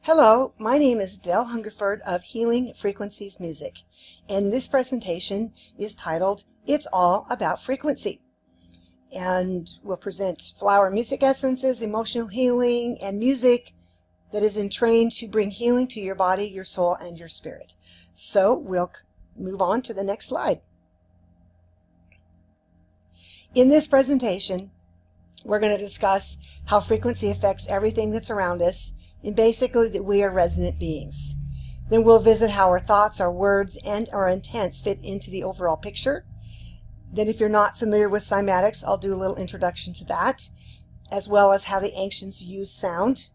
Hello, my name is Dell Hungerford of Healing Frequencies Music, and this presentation is titled, It's All About Frequency. And we'll present flower music essences, emotional healing, and music that is entrained to bring healing to your body, your soul, and your spirit. So we'll move on to the next slide. In this presentation, we're going to discuss how frequency affects everything that's around us, and basically that we are resonant beings. Then we'll visit how our thoughts, our words, and our intents fit into the overall picture. Then if you're not familiar with cymatics, I'll do a little introduction to that, as well as how the ancients used sound.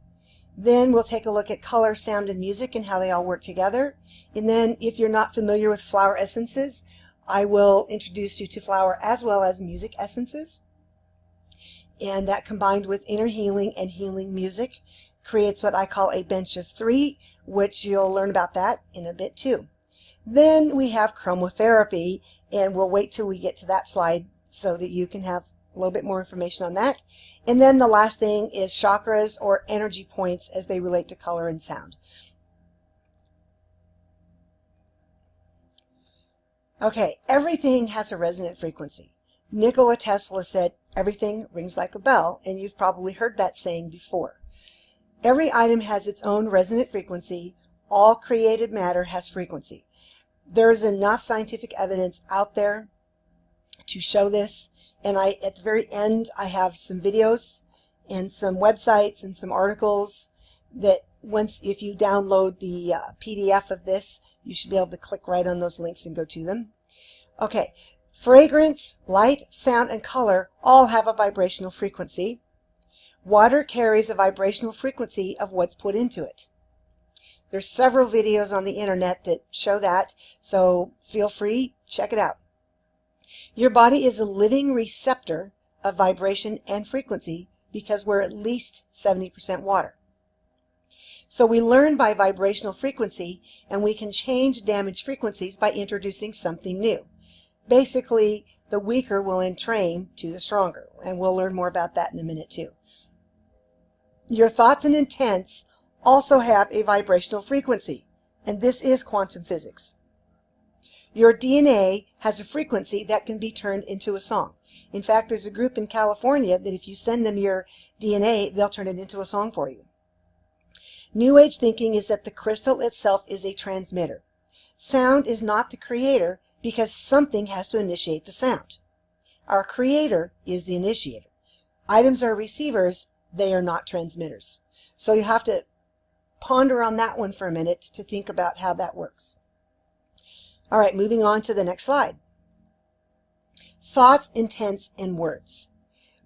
Then we'll take a look at color, sound, and music and how they all work together. And then if you're not familiar with flower essences, I will introduce you to flower as well as music essences. And that combined with inner healing and healing music creates what I call a bench of three, which you'll learn about that in a bit too. Then we have chromotherapy, and we'll wait till we get to that slide so that you can have a little bit more information on that. And then the last thing is chakras, or energy points, as they relate to color and sound. Okay, everything has a resonant frequency. Nikola Tesla said, "Everything rings like a bell," and you've probably heard that saying before. Every item has its own resonant frequency. All created matter has frequency. There is enough scientific evidence out there to show this, and at the very end I have some videos and some websites and some articles that if you download the PDF of this, you should be able to click right on those links and go to them. Okay, fragrance, light, sound, and color all have a vibrational frequency. Water carries the vibrational frequency of what's put into it. There's several videos on the internet that show that, so feel free, check it out. Your body is a living receptor of vibration and frequency because we're at least 70% water. So we learn by vibrational frequency, and we can change damaged frequencies by introducing something new. Basically, the weaker will entrain to the stronger, and we'll learn more about that in a minute too. Your thoughts and intents also have a vibrational frequency, and this is quantum physics. Your DNA has a frequency that can be turned into a song. In fact, there's a group in California that if you send them your DNA, they'll turn it into a song for you. New Age thinking is that the crystal itself is a transmitter. Sound is not the creator because something has to initiate the sound. Our creator is the initiator. Items are receivers. They are not transmitters. So you have to ponder on that one for a minute to think about how that works. All right, moving on to the next slide. Thoughts, intents, and words.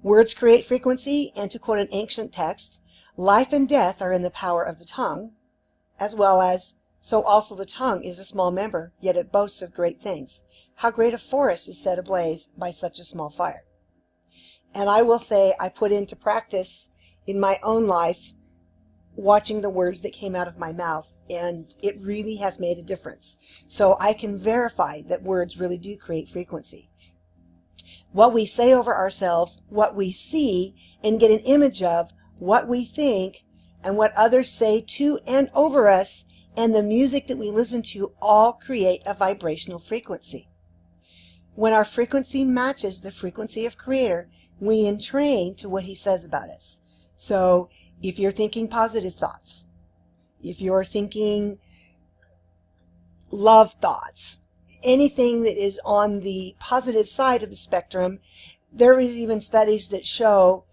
Words create frequency, and to quote an ancient text, life and death are in the power of the tongue, as well as, so also the tongue is a small member, yet it boasts of great things. How great a forest is set ablaze by such a small fire. And I will say I put into practice in my own life watching the words that came out of my mouth, and it really has made a difference. So I can verify that words really do create frequency. What we say over ourselves, what we see and get an image of, what we think, and what others say to and over us, and the music that we listen to all create a vibrational frequency. When our frequency matches the frequency of Creator, we entrain to what He says about us. So if you're thinking positive thoughts, if you're thinking love thoughts, anything that is on the positive side of the spectrum, there is even studies that show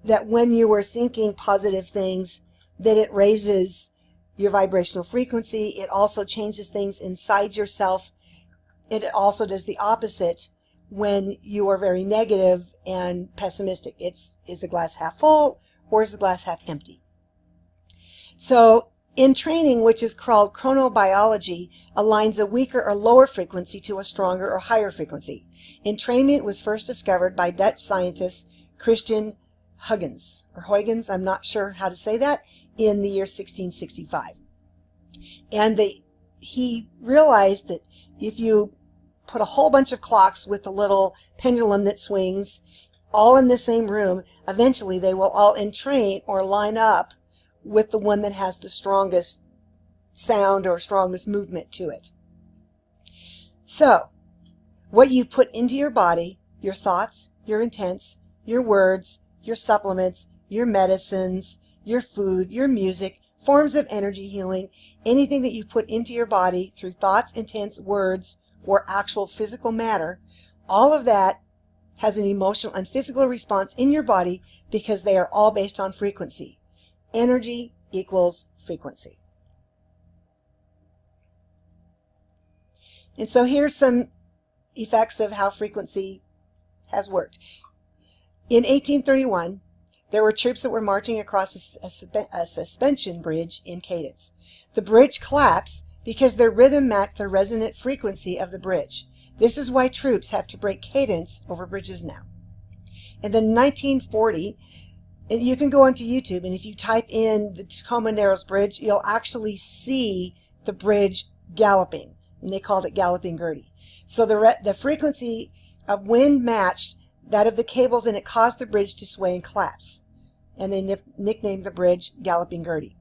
that when you are thinking positive things, that it raises your vibrational frequency. It also changes things inside yourself. It also does the opposite when you are very negative and pessimistic. Is the glass half full or is the glass half empty? So in training, which is called chronobiology, aligns a weaker or lower frequency to a stronger or higher frequency. Entrainment was first discovered by Dutch scientist Christian Huygens, I'm not sure how to say that, in the year 1665. And he realized that if you put a whole bunch of clocks with a little pendulum that swings all in the same room, eventually they will all entrain or line up with the one that has the strongest sound or strongest movement to it. So, what you put into your body, your thoughts, your intents, your words, your supplements, your medicines, your food, your music, forms of energy healing, anything that you put into your body through thoughts, intents, words, or actual physical matter, all of that has an emotional and physical response in your body because they are all based on frequency. Energy equals frequency. And so here's some effects of how frequency has worked. In 1831, there were troops that were marching across a suspension bridge in cadence. The bridge collapsed because their rhythm matched the resonant frequency of the bridge. This is why troops have to break cadence over bridges now. And then in 1940, you can go onto YouTube, and if you type in the Tacoma Narrows Bridge, you'll actually see the bridge galloping, and they called it Galloping Gertie. So the frequency of wind matched that of the cables, and it caused the bridge to sway and collapse. And they nicknamed the bridge Galloping Gertie.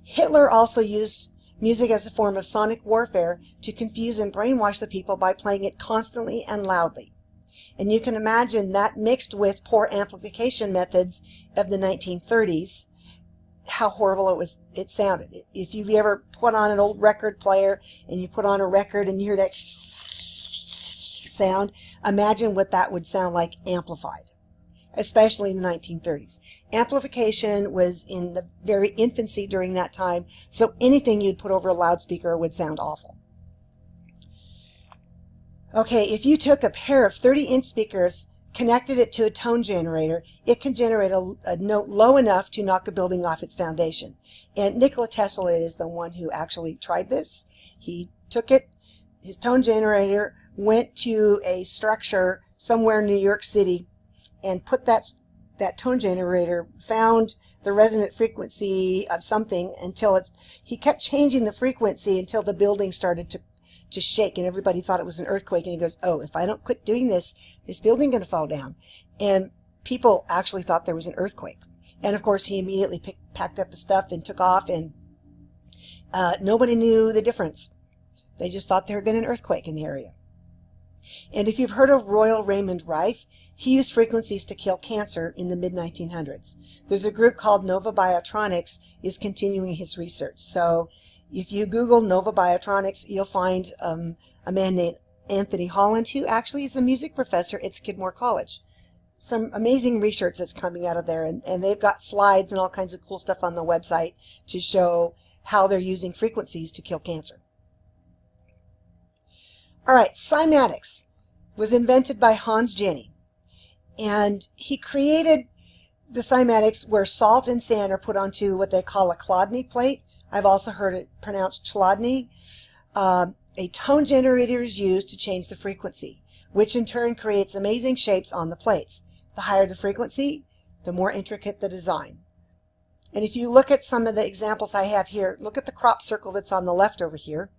Hitler also used music as a form of sonic warfare to confuse and brainwash the people by playing it constantly and loudly. And you can imagine that mixed with poor amplification methods of the 1930s, how horrible it sounded. If you've ever put on an old record player and you put on a record and you hear that sound, imagine what that would sound like amplified, especially in the 1930s. Amplification was in the very infancy during that time, so anything you'd put over a loudspeaker would sound awful. Okay, if you took a pair of 30-inch speakers, connected it to a tone generator, it can generate a note low enough to knock a building off its foundation. And Nikola Tesla is the one who actually tried this. He took it, his tone generator, went to a structure somewhere in New York City and put that tone generator, found the resonant frequency of something until he kept changing the frequency until the building started to shake, and everybody thought it was an earthquake, and he goes, oh, if I don't quit doing this, this building going to fall down. And people actually thought there was an earthquake. And of course he immediately packed up the stuff and took off, and nobody knew the difference. They just thought there had been an earthquake in the area. And if you've heard of Royal Raymond Rife, he used frequencies to kill cancer in the mid-1900s. There's a group called Nova Biotronics is continuing his research. So if you Google Nova Biotronics, you'll find a man named Anthony Holland, who actually is a music professor at Skidmore College. Some amazing research that's coming out of there, and they've got slides and all kinds of cool stuff on the website to show how they're using frequencies to kill cancer. All right, cymatics was invented by Hans Jenny, and he created the cymatics where salt and sand are put onto what they call a chladni plate. I've also heard it pronounced chladni. A tone generator is used to change the frequency, which in turn creates amazing shapes on the plates. The higher the frequency, the more intricate the design. And if you look at some of the examples I have here, look at the crop circle that's on the left over here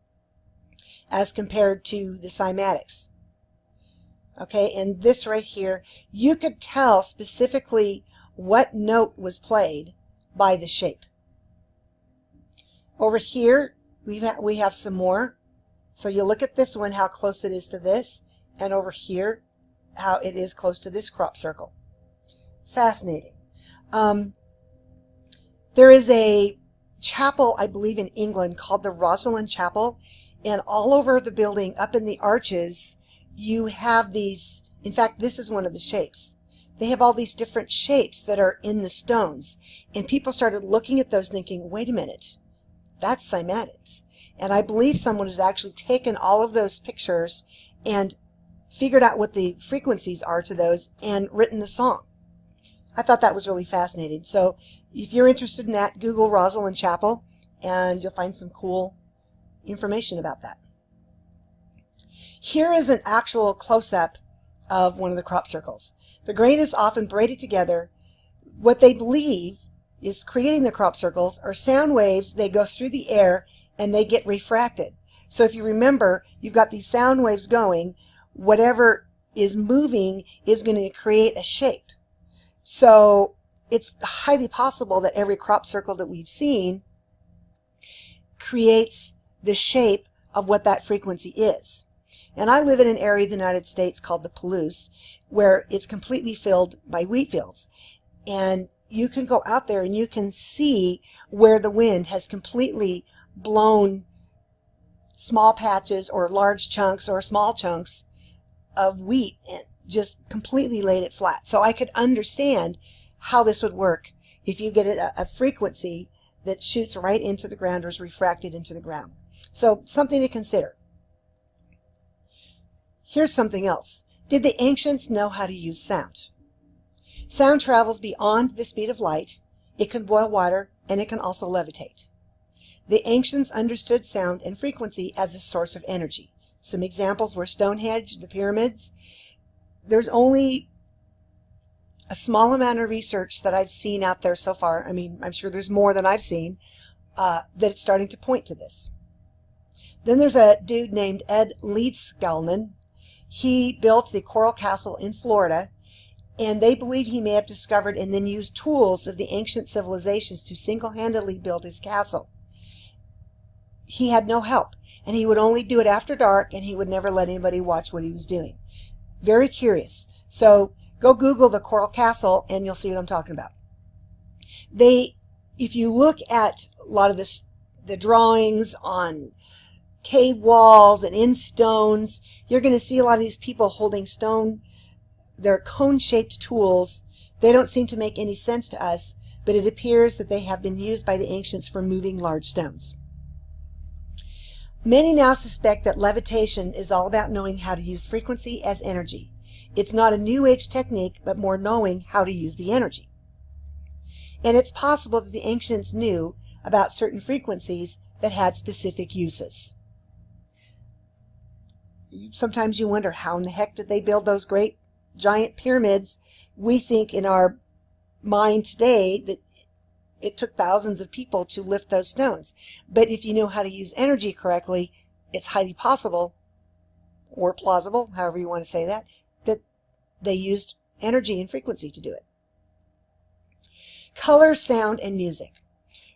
as compared to the cymatics. Okay, and this right here, you could tell specifically what note was played by the shape. Over here, we have some more. So you look at this one, how close it is to this, and over here, how it is close to this crop circle. Fascinating. There is a chapel, I believe, in England called the Rosalind Chapel, and all over the building, up in the arches, you have these, in fact, this is one of the shapes. They have all these different shapes that are in the stones, and people started looking at those thinking, wait a minute, that's cymatics. And I believe someone has actually taken all of those pictures and figured out what the frequencies are to those and written the song. I thought that was really fascinating. So if you're interested in that, Google Rosalind Chapel and you'll find some cool information about that. Here is an actual close-up of one of the crop circles. The grain is often braided together. What they believe is creating the crop circles are sound waves. They go through the air and they get refracted. So if you remember, you've got these sound waves going. Whatever is moving is going to create a shape. So it's highly possible that every crop circle that we've seen creates the shape of what that frequency is. And I live in an area of the United States called the Palouse, where it's completely filled by wheat fields. And you can go out there and you can see where the wind has completely blown small patches or large chunks or small chunks of wheat and just completely laid it flat. So I could understand how this would work if you get a frequency that shoots right into the ground or is refracted into the ground. So something to consider. Here's something else. Did the ancients know how to use sound? Sound travels beyond the speed of light. It can boil water, and it can also levitate. The ancients understood sound and frequency as a source of energy. Some examples were Stonehenge, the pyramids. There's only a small amount of research that I've seen out there so far. I mean, I'm sure there's more than I've seen, that it's starting to point to this. Then there's a dude named Ed Leedskalnin. He built the Coral Castle in Florida, and they believe he may have discovered and then used tools of the ancient civilizations to single-handedly build his castle. He had no help, and he would only do it after dark, and he would never let anybody watch what he was doing. Very curious. So go Google the Coral Castle, and you'll see what I'm talking about. If you look at a lot of the drawings on cave walls and in stones, you're going to see a lot of these people holding stone. They're cone-shaped tools. They don't seem to make any sense to us, but it appears that they have been used by the ancients for moving large stones. Many now suspect that levitation is all about knowing how to use frequency as energy. It's not a New Age technique, but more knowing how to use the energy. And it's possible that the ancients knew about certain frequencies that had specific uses. Sometimes you wonder, how in the heck did they build those great giant pyramids? We think in our mind today that it took thousands of people to lift those stones. But if you know how to use energy correctly, it's highly possible, or plausible, however you want to say that they used energy and frequency to do it. Color, sound, and music.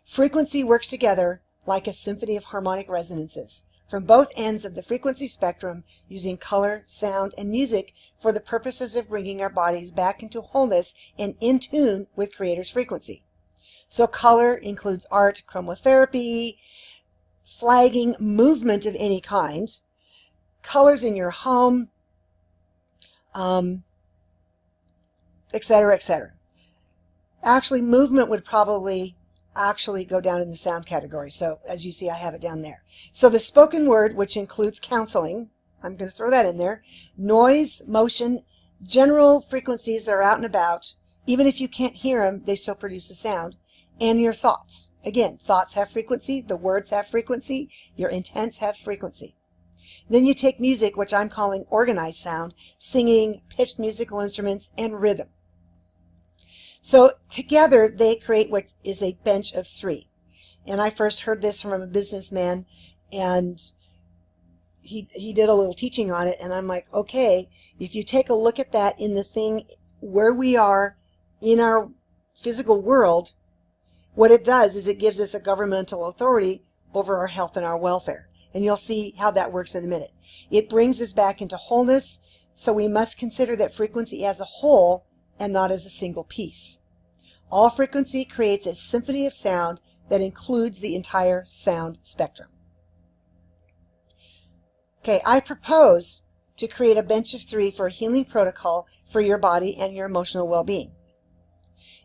Frequency works together like a symphony of harmonic resonances from both ends of the frequency spectrum, using color, sound, and music for the purposes of bringing our bodies back into wholeness and in tune with Creator's frequency. So color includes art, chromotherapy, flagging, movement of any kind, colors in your home, etc., etc. Actually, movement would probably go down in the sound category. So as you see, I have it down there. So the spoken word, which includes counseling, I'm going to throw that in there, noise, motion, general frequencies that are out and about. Even if you can't hear them, they still produce a sound. And your thoughts. Again, thoughts have frequency, the words have frequency, your intents have frequency. Then you take music, which I'm calling organized sound, singing, pitched musical instruments, and rhythm. So together they create what is a bench of three. And I first heard this from a businessman, and he did a little teaching on it, and I'm like, okay, if you take a look at that in the thing where we are in our physical world, what it does is it gives us a governmental authority over our health and our welfare. And you'll see how that works in a minute. It brings us back into wholeness, so we must consider that frequency as a whole and not as a single piece. All frequency creates a symphony of sound that includes the entire sound spectrum. Okay, I propose to create a bench of three for a healing protocol for your body and your emotional well-being.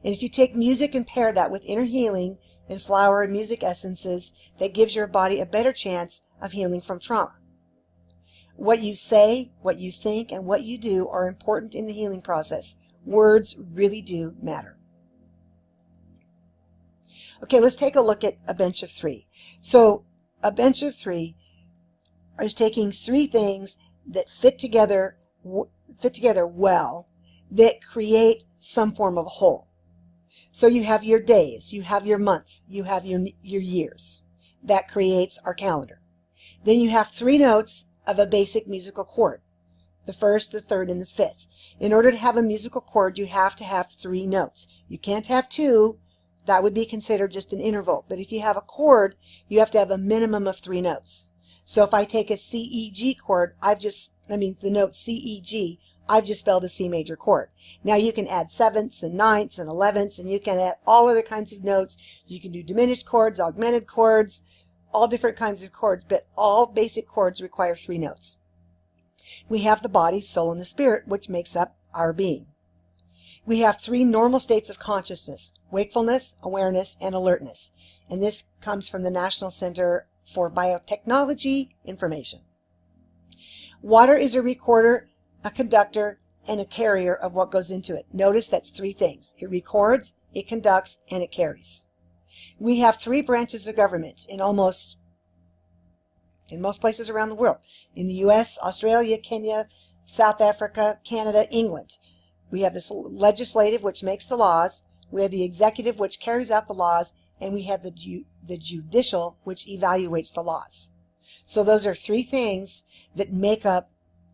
And if you take music and pair that with inner healing and flower and music essences, that gives your body a better chance of healing from trauma. What you say, what you think, and what you do are important in the healing process. Words really do matter. Okay, let's take a look at a bench of three. So a bench of three is taking three things that fit together well, that create some form of a whole. So you have your days, you have your months, you have your years. That creates our calendar. Then you have three notes of a basic musical chord. the first, the third, and the fifth. In order to have a musical chord, you have to have 3 notes. You can't have 2. That would be considered just an interval. But if you have a chord, you have to have a minimum of 3 notes. So if I take a C-E-G chord, the note C-E-G, I've just spelled a C major chord. Now you can add 7ths and 9ths and 11ths, and you can add all other kinds of notes. You can do diminished chords, augmented chords, all different kinds of chords, but all basic chords require 3 notes. We have the body, soul, and the spirit, which makes up our being. We have 3 normal states of consciousness: wakefulness, awareness, and alertness. And this comes from the National Center for Biotechnology Information. Water is a recorder, a conductor, and a carrier of what goes into it. Notice that's 3 things. It records, it conducts, and it carries. We have 3 branches of government in most places around the world. In the U.S., Australia, Kenya, South Africa, Canada, England. We have this legislative, which makes the laws. We have the executive, which carries out the laws. And we have the judicial, which evaluates the laws. So those are 3 things that make up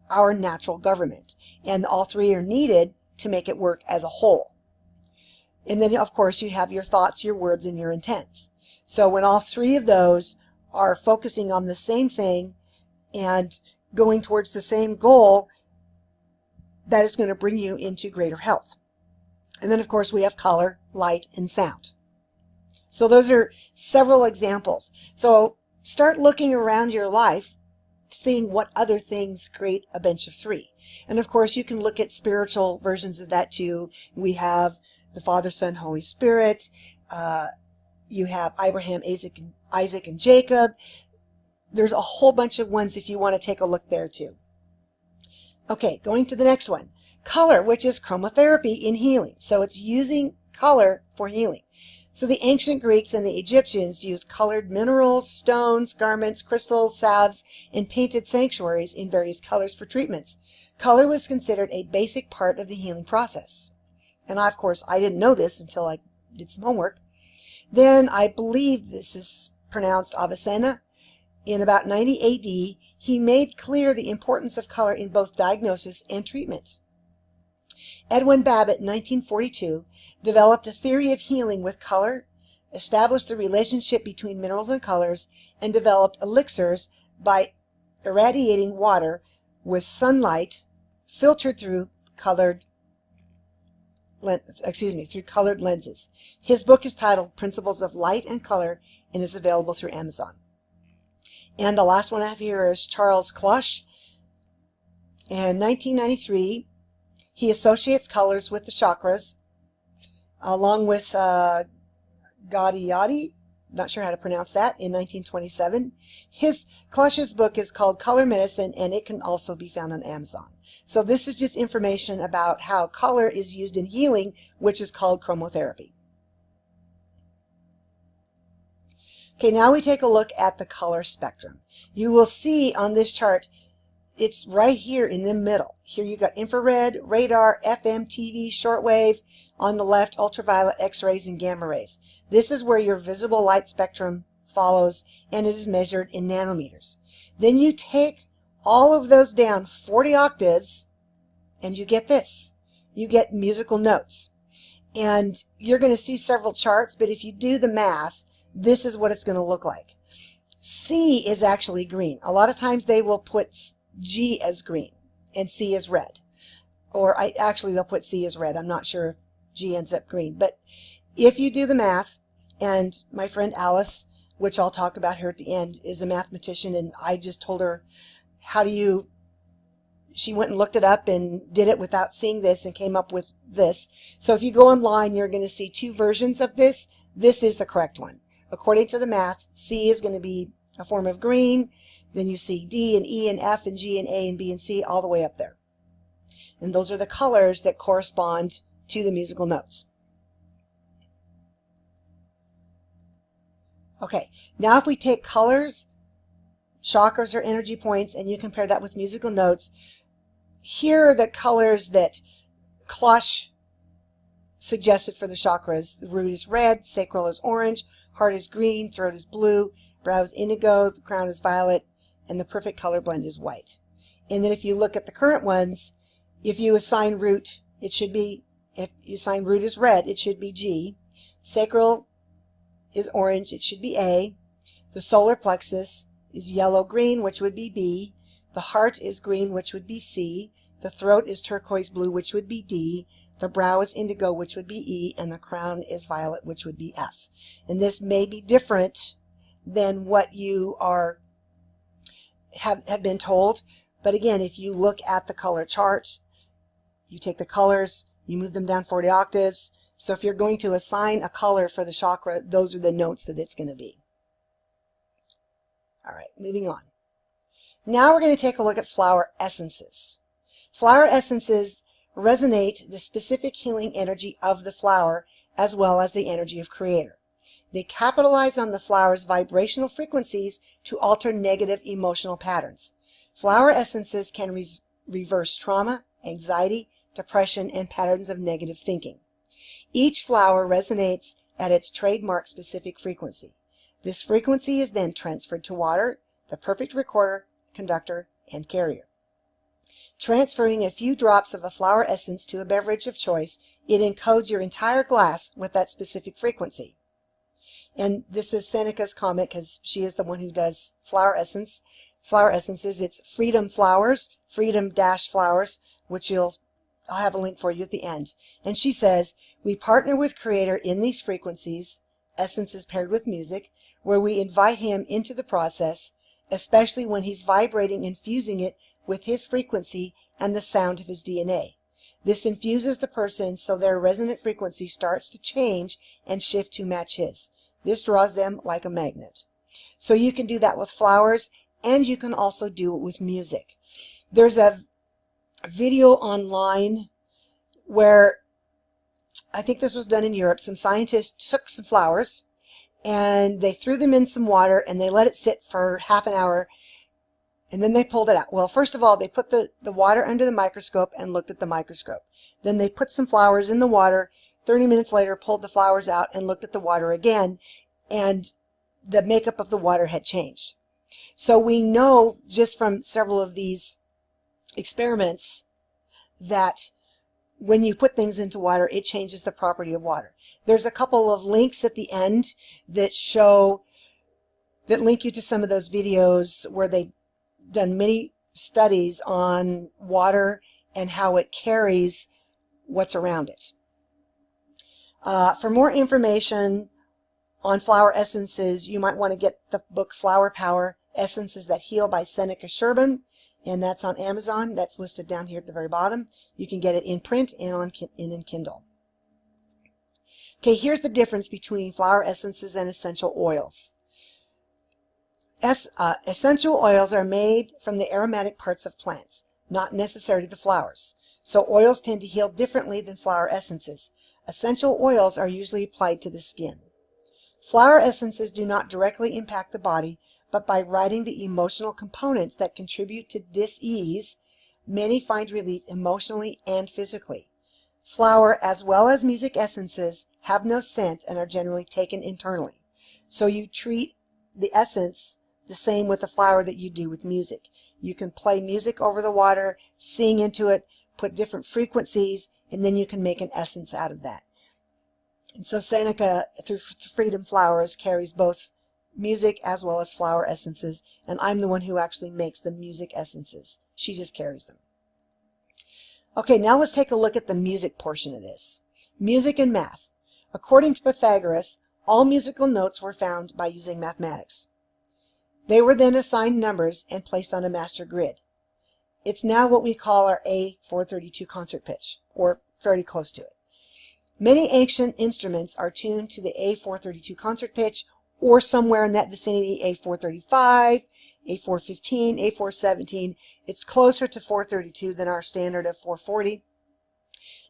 our natural government. And all 3 are needed to make it work as a whole. And then, of course, you have your thoughts, your words, and your intents. So when all 3 of those are focusing on the same thing and going towards the same goal, that is going to bring you into greater health. And then, of course, we have color, light, and sound. So those are several examples. So start looking around your life, seeing what other things create a bench of 3. And of course, you can look at spiritual versions of that too. We have the Father, Son, Holy Spirit. You have Abraham, Isaac, and Jacob. There's a whole bunch of ones if you want to take a look there too. Okay, going to the next one. Color, which is chromotherapy in healing. So it's using color for healing. So the ancient Greeks and the Egyptians used colored minerals, stones, garments, crystals, salves, and painted sanctuaries in various colors for treatments. Color was considered a basic part of the healing process. And of course, I didn't know this until I did some homework. Then I believe this is pronounced Avicenna. In about 90 AD, he made clear the importance of color in both diagnosis and treatment. Edwin Babbitt, in 1942, developed a theory of healing with color, established the relationship between minerals and colors, and developed elixirs by irradiating water with sunlight filtered through colored lenses. His book is titled Principles of Light and Color and is available through Amazon. And the last one I have here is Charles Clush. In 1993, he associates colors with the chakras, along with Gaudiati, not sure how to pronounce that, in 1927. Clush's book is called Color Medicine, and it can also be found on Amazon. So this is just information about how color is used in healing, which is called chromotherapy. Okay, now we take a look at the color spectrum. You will see on this chart, it's right here in the middle. Here you got infrared, radar, FM, TV, shortwave. On the left, ultraviolet, X-rays, and gamma rays. This is where your visible light spectrum follows, and it is measured in nanometers. Then you take all of those down 40 octaves, and you get this. You get musical notes. And you're going to see several charts, but if you do the math, this is what it's going to look like. C is actually green. A lot of times they will put G as green and C as red. Or they'll put C as red. I'm not sure if G ends up green. But if you do the math, and my friend Alice, which I'll talk about her at the end, is a mathematician, and I just told her, she went and looked it up and did it without seeing this and came up with this. So if you go online, you're going to see 2 versions of this. This is the correct one. According to the math, C is going to be a form of green. Then you see D and E and F and G and A and B and C all the way up there. And those are the colors that correspond to the musical notes. Okay, now if we take colors, chakras or energy points, and you compare that with musical notes, here are the colors that Clush suggested for the chakras. The root is red, sacral is orange, heart is green, throat is blue, brow is indigo, the crown is violet, and the perfect color blend is white. And then if you look at the current ones, if you assign root, it should be, if you assign root as red, it should be G. Sacral is orange, it should be A. The solar plexus is yellow-green, which would be B. The heart is green, which would be C. The throat is turquoise blue, which would be D. The brow is indigo, which would be E. And the crown is violet, which would be F. And this may be different than what you have been told. But again, if you look at the color chart, you take the colors, you move them down 40 octaves. So if you're going to assign a color for the chakra, those are the notes that it's going to be. All right, moving on. Now we're going to take a look at flower essences. Flower essences resonate the specific healing energy of the flower as well as the energy of Creator. They capitalize on the flower's vibrational frequencies to alter negative emotional patterns. Flower essences can reverse trauma, anxiety, depression, and patterns of negative thinking. Each flower resonates at its trademark specific frequency. This frequency is then transferred to water, the perfect recorder, conductor, and carrier. Transferring a few drops of a flower essence to a beverage of choice, it encodes your entire glass with that specific frequency. And this is Seneca's comment because she is the one who does flower essences. It's Freedom Flowers, Freedom-Flowers, which I'll have a link for you at the end. And she says, we partner with Creator in these frequencies, essences paired with music, where we invite him into the process, especially when he's vibrating, infusing it with his frequency and the sound of his DNA. This infuses the person so their resonant frequency starts to change and shift to match his. This draws them like a magnet. So you can do that with flowers, and you can also do it with music. There's a video online where, I think this was done in Europe, some scientists took some flowers and they threw them in some water and they let it sit for half an hour, and then they pulled it out. Well, first of all, they put the water under the microscope and looked at the microscope. Then they put some flowers in the water. 30 minutes later, pulled the flowers out and looked at the water again, and the makeup of the water had changed. So we know just from several of these experiments that when you put things into water, it changes the property of water. There's a couple of links at the end that link you to some of those videos where they've done many studies on water and how it carries what's around it. For more information on flower essences, you might want to get the book Flower Power, Essences That Heal by Seneca Sherburn, and that's on Amazon. That's listed down here at the very bottom. You can get it in print and in Kindle. Okay, here's the difference between flower essences and essential oils. Essential oils are made from the aromatic parts of plants, not necessarily the flowers. So oils tend to heal differently than flower essences. Essential oils are usually applied to the skin. Flower essences do not directly impact the body, but by riding the emotional components that contribute to dis-ease, many find relief emotionally and physically. Flower, as well as music essences, have no scent and are generally taken internally. So you treat the essence the same with a flower that you do with music. You can play music over the water, sing into it, put different frequencies, and then you can make an essence out of that. And so Seneca, through Freedom Flowers, carries both music as well as flower essences, and I'm the one who actually makes the music essences. She just carries them. Okay, now let's take a look at the music portion of this. Music and math. According to Pythagoras, all musical notes were found by using mathematics. They were then assigned numbers and placed on a master grid. It's now what we call our A432 concert pitch, or fairly close to it. Many ancient instruments are tuned to the A432 concert pitch, or somewhere in that vicinity, A435, A415, A417. It's closer to 432 than our standard of 440.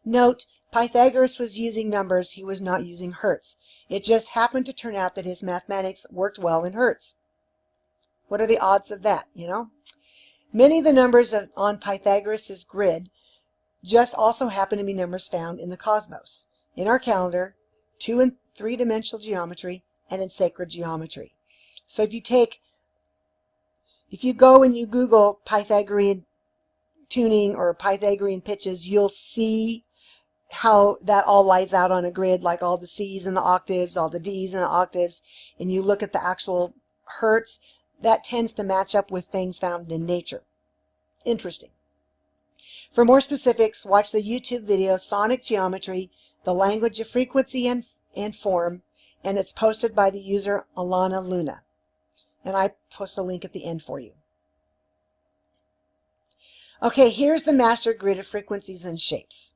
Note, Pythagoras was using numbers, he was not using hertz. It just happened to turn out that his mathematics worked well in hertz. What are the odds of that, you know? Many of the numbers on Pythagoras' grid just also happen to be numbers found in the cosmos, in our calendar, 2- and 3-dimensional geometry, and in sacred geometry. So if you go and you Google Pythagorean tuning or Pythagorean pitches, you'll see how that all lights out on a grid, like all the C's and the octaves, all the D's and the octaves, and you look at the actual hertz, that tends to match up with things found in nature. Interesting. For more specifics, watch the YouTube video Sonic Geometry, the Language of Frequency and Form, and it's posted by the user Alana Luna. And I post a link at the end for you. Okay, here's the master grid of frequencies and shapes.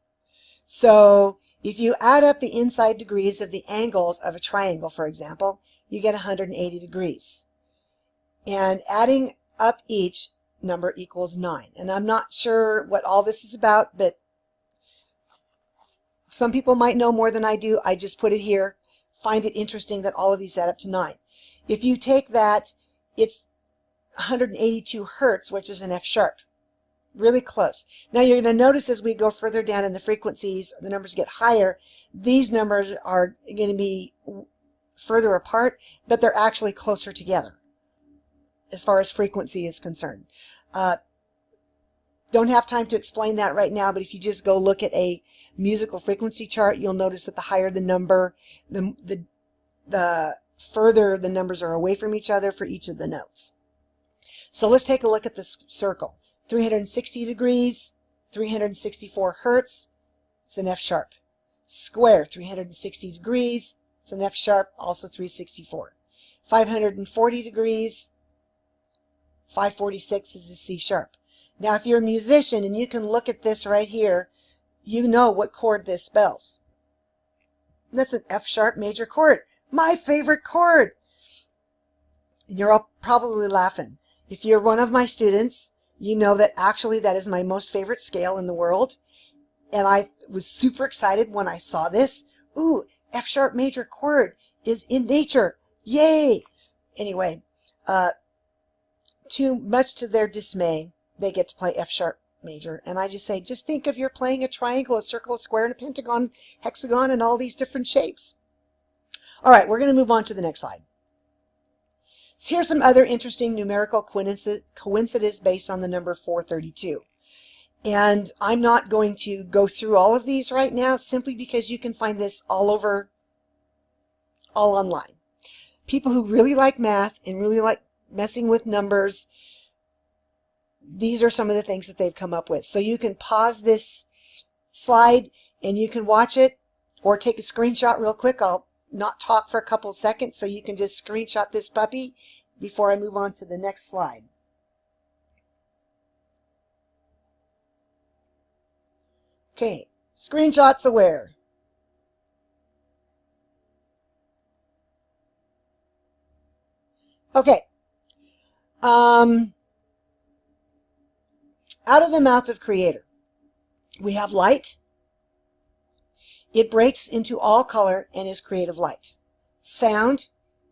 So if you add up the inside degrees of the angles of a triangle, for example, you get 180 degrees. And adding up each number equals 9. And I'm not sure what all this is about, but some people might know more than I do. I just put it here. Find it interesting that all of these add up to 9. If you take that, it's 182 hertz, which is an F sharp. Really close. Now you're going to notice as we go further down in the frequencies, the numbers get higher. These numbers are going to be further apart, but they're actually closer together as far as frequency is concerned. Don't have time to explain that right now, but if you just go look at a musical frequency chart, you'll notice that the higher the number, the further the numbers are away from each other for each of the notes. So let's take a look at this circle. 360 degrees, 364 hertz, it's an F sharp. Square, 360 degrees, it's an F sharp, also 364. 540 degrees, 546 is a C sharp. Now if you're a musician and you can look at this right here, you know what chord this spells. That's an F sharp major chord. My favorite chord! And you're all probably laughing. If you're one of my students, you know that actually that is my most favorite scale in the world. And I was super excited when I saw this. Ooh, F sharp major chord is in nature. Yay! Anyway, too much to their dismay, they get to play F sharp major. And I just say, just think if you're playing a triangle, a circle, a square, and a pentagon, hexagon, and all these different shapes. All right, we're going to move on to the next slide. So here's some other interesting numerical coincidences based on the number 432. And I'm not going to go through all of these right now, simply because you can find this all online. People who really like math and really like messing with numbers, these are some of the things that they've come up with. So you can pause this slide and you can watch it, or take a screenshot real quick. I'll not talk for a couple seconds so you can just screenshot this puppy before I move on to the next slide. Okay, screenshots aware. Okay. Out of the mouth of Creator, we have light. It breaks into all color and is creative light. Sound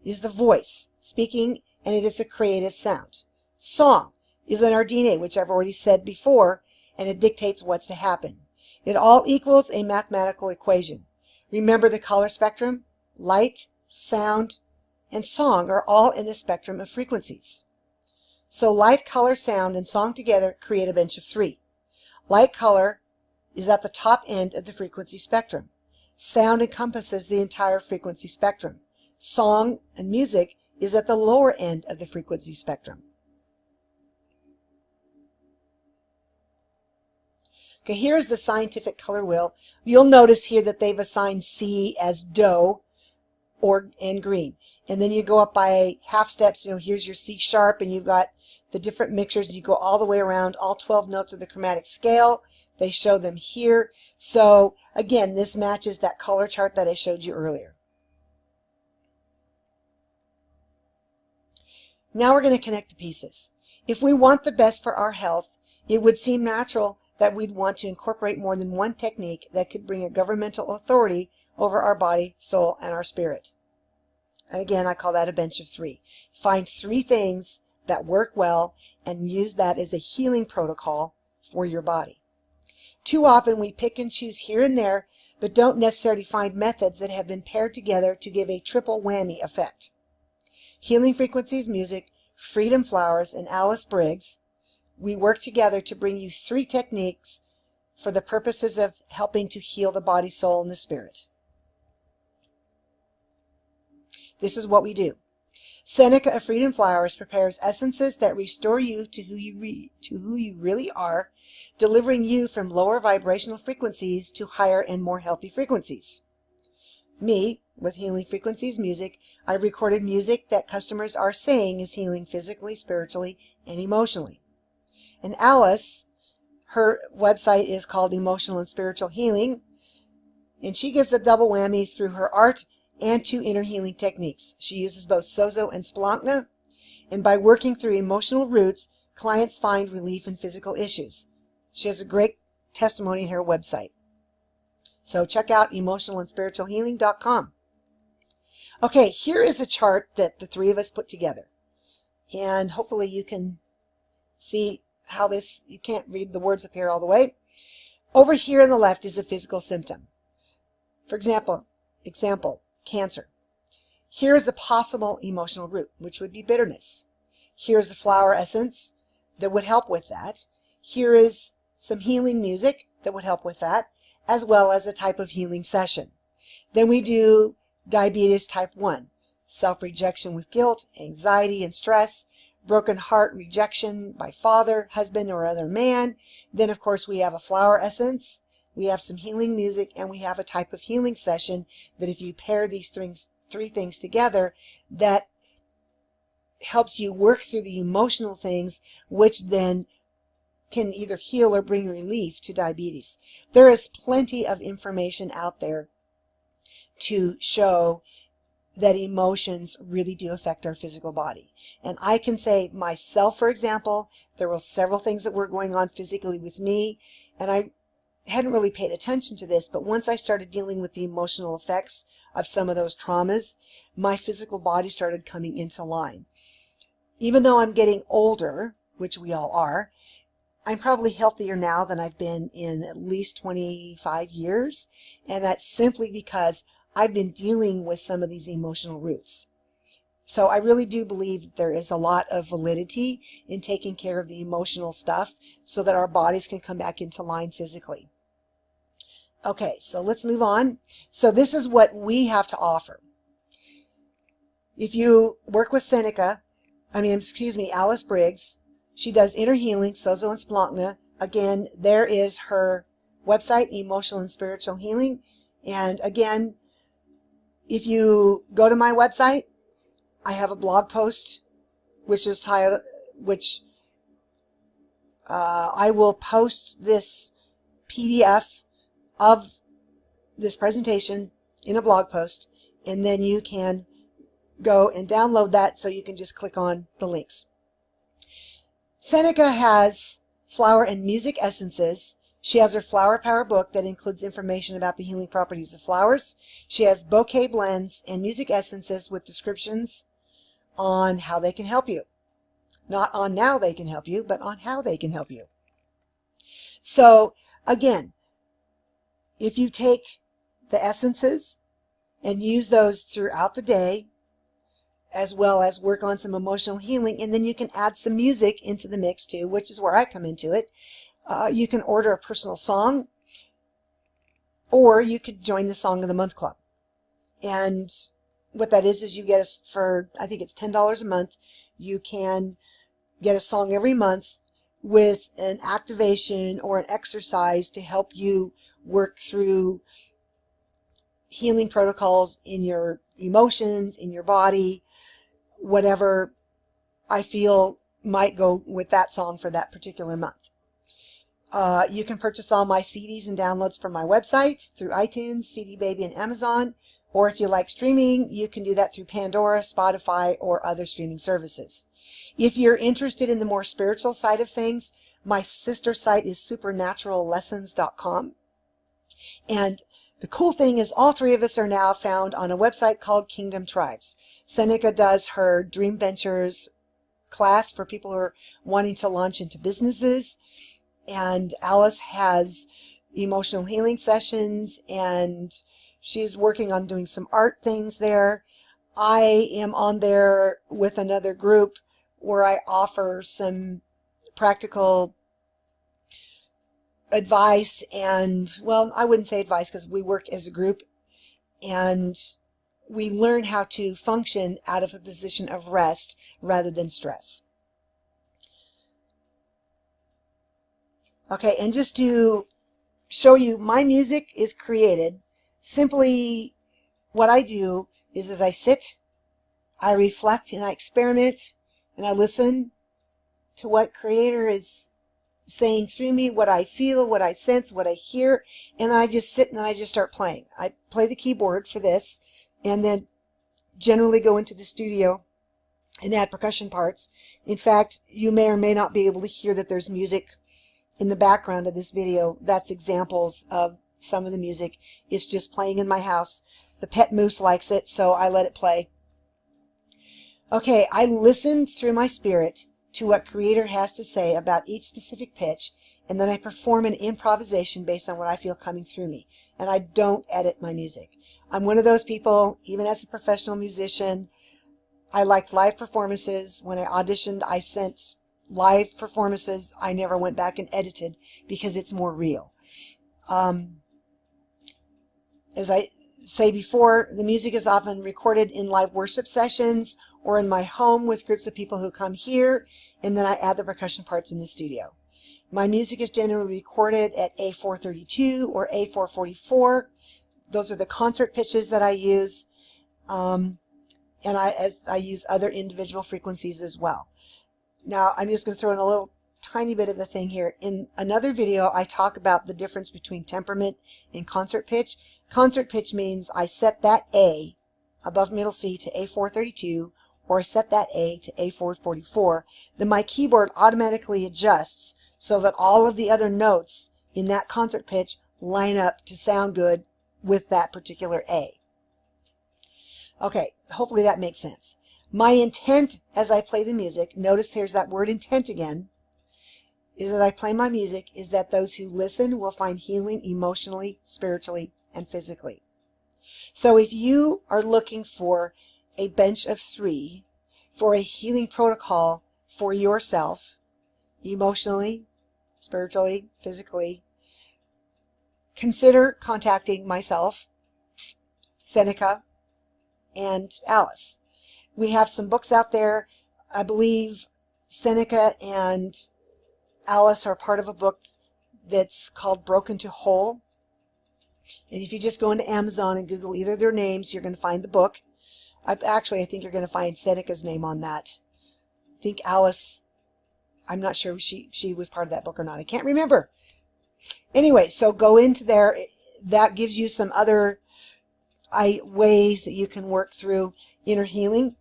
is the voice speaking, and it is a creative sound. Song is in our DNA, which I've already said before, and it dictates what's to happen. It all equals a mathematical equation. Remember the color spectrum? Light, sound, and song are all in the spectrum of frequencies. So light, color, sound, and song together create a bench of 3. Light color is at the top end of the frequency spectrum. Sound encompasses the entire frequency spectrum. Song and music is at the lower end of the frequency spectrum. Okay, here's the scientific color wheel. You'll notice here that they've assigned C as doe and green. And then you go up by half steps. Here's your C sharp, and you've got the different mixtures, and you go all the way around all 12 notes of the chromatic scale. They show them here. So again, this matches that color chart that I showed you earlier. Now we're going to connect the pieces. If we want the best for our health, it would seem natural that we'd want to incorporate more than one technique that could bring a governmental authority over our body, soul, and our spirit. And again, I call that a bench of 3. Find 3 things that work well and use that as a healing protocol for your body. Too often we pick and choose here and there, but don't necessarily find methods that have been paired together to give a triple whammy effect. Healing Frequencies Music, Freedom Flowers, and Alice Briggs, we work together to bring you 3 techniques for the purposes of helping to heal the body, soul, and the spirit. This is what we do. Seneca of Freedom Flowers prepares essences that restore you to who you really are, delivering you from lower vibrational frequencies to higher and more healthy frequencies. Me, with Healing Frequencies Music, I recorded music that customers are saying is healing physically, spiritually, and emotionally. And Alice, her website is called Emotional and Spiritual Healing, and she gives a double whammy through her art and 2 inner healing techniques. She uses both sozo and splankna, and by working through emotional roots, clients find relief in physical issues. She has a great testimony on her website. So check out emotionalandspiritualhealing.com. Okay, here is a chart that the 3 of us put together. And hopefully you can see how this, you can't read the words up here all the way. Over here on the left is a physical symptom. For example, cancer. Here is a possible emotional root, which would be bitterness. Here is a flower essence that would help with that. Here is some healing music that would help with that, as well as a type of healing session. Then we do diabetes type 1, self-rejection with guilt, anxiety and stress, broken heart rejection by father, husband, or other man. Then, of course, we have a flower essence, we have some healing music, and we have a type of healing session that if you pair these 3 things together, that helps you work through the emotional things, which then can either heal or bring relief to diabetes. There is plenty of information out there to show that emotions really do affect our physical body. And I can say myself, for example, there were several things that were going on physically with me, and I hadn't really paid attention to this, but once I started dealing with the emotional effects of some of those traumas, my physical body started coming into line. Even though I'm getting older, which we all are, I'm probably healthier now than I've been in at least 25 years, and that's simply because I've been dealing with some of these emotional roots. So I really do believe there is a lot of validity in taking care of the emotional stuff so that our bodies can come back into line physically. Okay, so let's move on. So this is what we have to offer. If you work with Alice Briggs, she does inner healing, sozo and splankna. Again, there is her website, Emotional and Spiritual Healing. And again, if you go to my website, I have a blog post, which I will post this PDF of this presentation in a blog post, and then you can go and download that so you can just click on the links. Seneca has flower and music essences. She has her Flower Power book that includes information about the healing properties of flowers. She has bouquet blends and music essences with descriptions on how they can help you. Not on now they can help you, but on how they can help you. So, again, if you take the essences and use those throughout the day, as well as work on some emotional healing, and then you can add some music into the mix too, which is where I come into it. You can order a personal song, or you could join the Song of the Month Club. And what that is you get for, I think it's $10 a month, you can get a song every month with an activation or an exercise to help you work through healing protocols in your emotions, in your body, whatever I feel might go with that song for that particular month. You can purchase all my CDs and downloads from my website through iTunes, CD Baby, and Amazon. Or if you like streaming, you can do that through Pandora, Spotify, or other streaming services. If you're interested in the more spiritual side of things, my sister site is supernaturallessons.com. And the cool thing is all 3 of us are now found on a website called Kingdom Tribes. Seneca does her Dream Ventures class for people who are wanting to launch into businesses. And Alice has emotional healing sessions, and she's working on doing some art things there. I am on there with another group where I offer some practical advice and, well, I wouldn't say advice because we work as a group and we learn how to function out of a position of rest rather than stress. Okay, and just to show you, my music is created simply. What I do is as I sit, I reflect and I experiment and I listen to what Creator is saying through me, what I feel, what I sense, what I hear, and then I just sit and I just start playing. I play the keyboard for this and then generally go into the studio and add percussion parts. In fact, you may or may not be able to hear that there's music in the background of this video. That's examples of some of the music. It's just playing in my house. The pet moose likes it, so I let it play. Okay, I listen through my spirit to what Creator has to say about each specific pitch, and then I perform an improvisation based on what I feel coming through me. And I don't edit my music. I'm one of those people, even as a professional musician, I liked live performances. When I auditioned, I sent live performances. I never went back and edited because it's more real. As I say before, the music is often recorded in live worship sessions or in my home with groups of people who come here, and then I add the percussion parts in the studio. My music is generally recorded at A432 or A444. Those are the concert pitches that I use, and I use other individual frequencies as well. Now, I'm just going to throw in a little tiny bit of a thing here. In another video, I talk about the difference between temperament and concert pitch. Concert pitch means I set that A above middle C to A432, or I set that A to A444. Then my keyboard automatically adjusts so that all of the other notes in that concert pitch line up to sound good with that particular A. Okay, hopefully that makes sense. My intent as I play the music, notice there's that word intent again, is that I play my music is that those who listen will find healing emotionally, spiritually, and physically. So if you are looking for a bench of 3 for a healing protocol for yourself, emotionally, spiritually, physically, consider contacting myself, Seneca, and Alice. We have some books out there. I believe Seneca and Alice are part of a book that's called Broken to Whole. And if you just go into Amazon and Google either of their names, you're going to find the book. I think you're going to find Seneca's name on that. I think Alice, I'm not sure she was part of that book or not. I can't remember. Anyway, so go into there. That gives you some other ways that you can work through inner healing.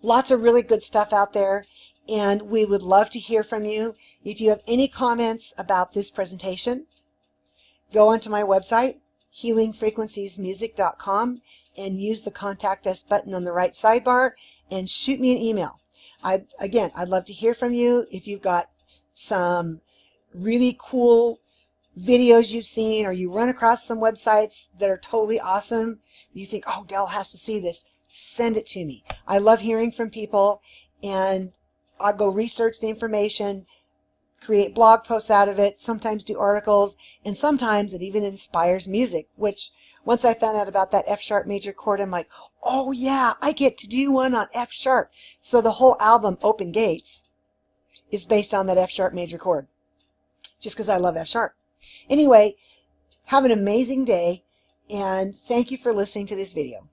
Lots of really good stuff out there, and we would love to hear from you. If you have any comments about this presentation, go onto my website, healingfrequenciesmusic.com, and use the Contact Us button on the right sidebar and shoot me an email. I'd love to hear from you. If you've got some really cool videos you've seen, or you run across some websites that are totally awesome, you think, oh, Del has to see this, send it to me. I love hearing from people, and I'll go research the information, create blog posts out of it, sometimes do articles, and sometimes it even inspires music, which once I found out about that F-sharp major chord, I'm like, oh yeah, I get to do one on F-sharp. So the whole album, Open Gates, is based on that F-sharp major chord, just because I love F-sharp. Anyway, have an amazing day, and thank you for listening to this video.